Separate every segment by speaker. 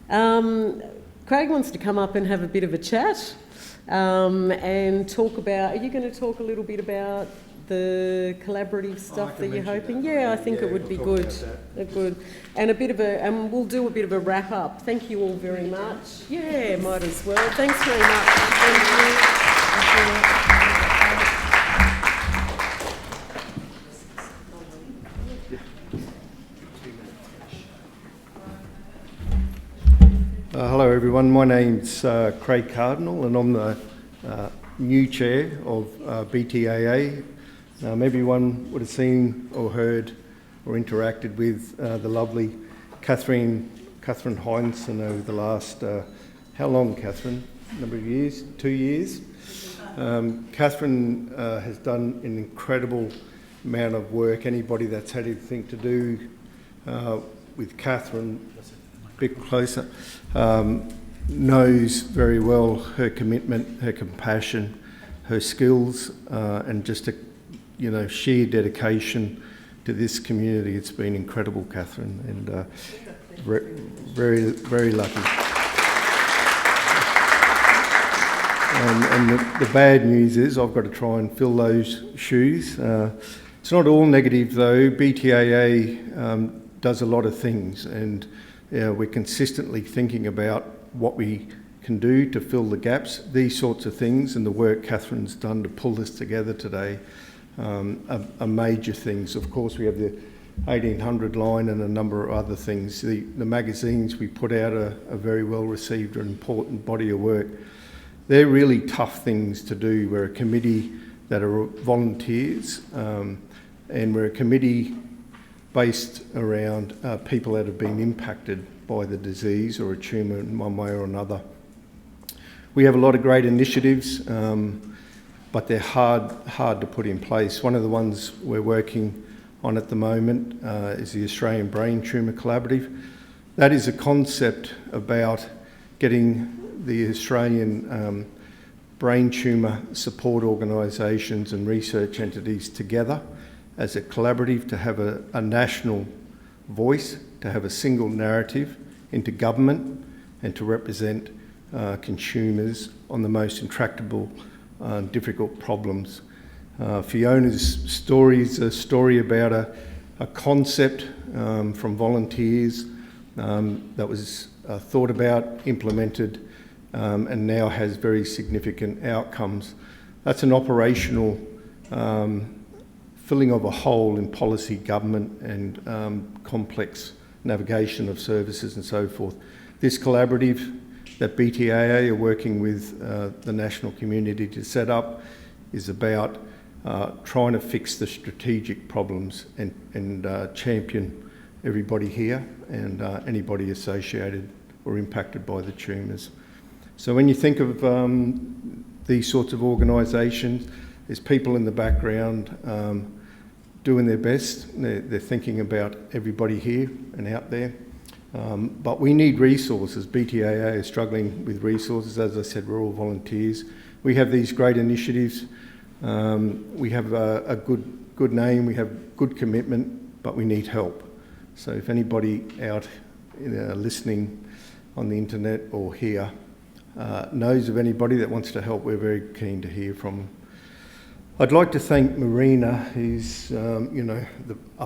Speaker 1: Craig wants to come up and have a bit of a chat and talk about, are you going to talk a little bit about the collaborative stuff that you're hoping? Yeah, I think it would be good. Good. And and we'll do a bit of a wrap up. Thank you all very much. Yeah, might as well. Thanks very much. Thank you.
Speaker 2: Hello everyone, my name's Craig Cardinal and I'm the new chair of BTAA. Maybe one would have seen or heard or interacted with the lovely Catherine Heinsohn over the last, how long Catherine? Number of years? 2 years? Catherine has done an incredible amount of work. Anybody that's had anything to do with Catherine, a bit closer, knows very well her commitment, her compassion, her skills, and just a sheer dedication to this community. It's been incredible, Catherine, and very, very lucky. And the bad news is I've got to try and fill those shoes. It's not all negative though. BTAA does a lot of things, and we're consistently thinking about what we can do to fill the gaps. These sorts of things and the work Catherine's done to pull this together today are major things. Of course, we have the 1800 line and a number of other things. The magazines we put out are very well received, an important body of work. They're really tough things to do. We're a committee that are volunteers, and we're a committee based around people that have been impacted by the disease or a tumour in one way or another. We have a lot of great initiatives, but they're hard to put in place. One of the ones we're working on at the moment is the Australian Brain Tumour Collaborative. That is a concept about getting the Australian brain tumour support organisations and research entities together as a collaborative to have a national voice, to have a single narrative into government and to represent consumers on the most intractable difficult problems. Fiona's story is a story about a concept from volunteers that was thought about, implemented, and now has very significant outcomes. That's an operational filling of a hole in policy, government, and complex navigation of services and so forth. This collaborative that BTAA are working with the national community to set up is about trying to fix the strategic problems and champion everybody here and anybody associated or impacted by the tumours. So when you think of these sorts of organisations, there's people in the background doing their best. They're thinking about everybody here and out there. But we need resources. BTAA is struggling with resources. As I said, we're all volunteers. We have these great initiatives. We have a good name. We have good commitment, but we need help. So if anybody out listening on the internet or here knows of anybody that wants to help, we're very keen to hear from them. I'd like to thank Marina, who's a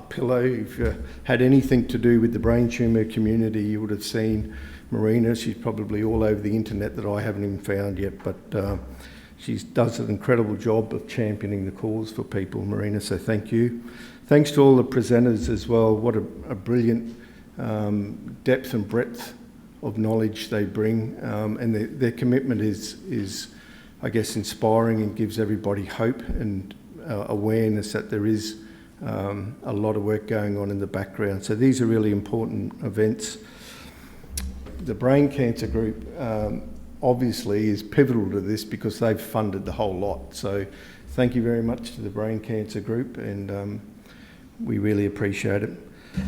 Speaker 2: pillar. If you had anything to do with the brain tumour community, you would have seen Marina. She's probably all over the internet that I haven't even found yet, but she does an incredible job of championing the cause for people, Marina, so thank you. Thanks to all the presenters as well. What a brilliant depth and breadth of knowledge they bring, and their commitment is I guess, inspiring and gives everybody hope and awareness that there is a lot of work going on in the background. So these are really important events. The Brain Cancer Group obviously is pivotal to this because they've funded the whole lot. So thank you very much to the Brain Cancer Group, and we really appreciate it.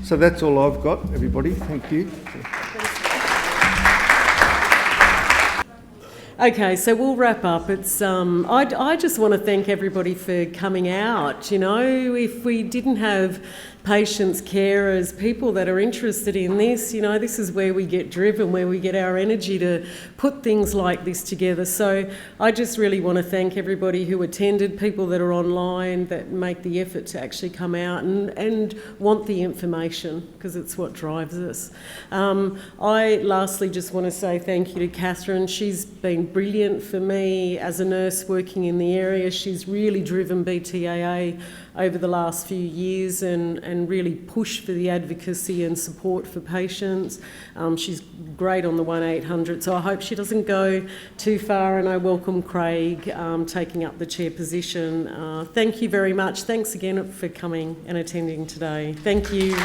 Speaker 2: So that's all I've got, everybody. Thank you.
Speaker 1: Okay, so we'll wrap up. It's I just want to thank everybody for coming out. You know, if we didn't have patients, carers, people that are interested in this. You know, this is where we get driven, where we get our energy to put things like this together. So I just really want to thank everybody who attended, people that are online that make the effort to actually come out and want the information, because it's what drives us. I lastly just want to say thank you to Catherine. She's been brilliant for me as a nurse working in the area. She's really driven BTAA over the last few years and really pushed for the advocacy and support for patients. She's great on the 1-800, so I hope she doesn't go too far, and I welcome Craig taking up the chair position. Thank you very much. Thanks again for coming and attending today. Thank you.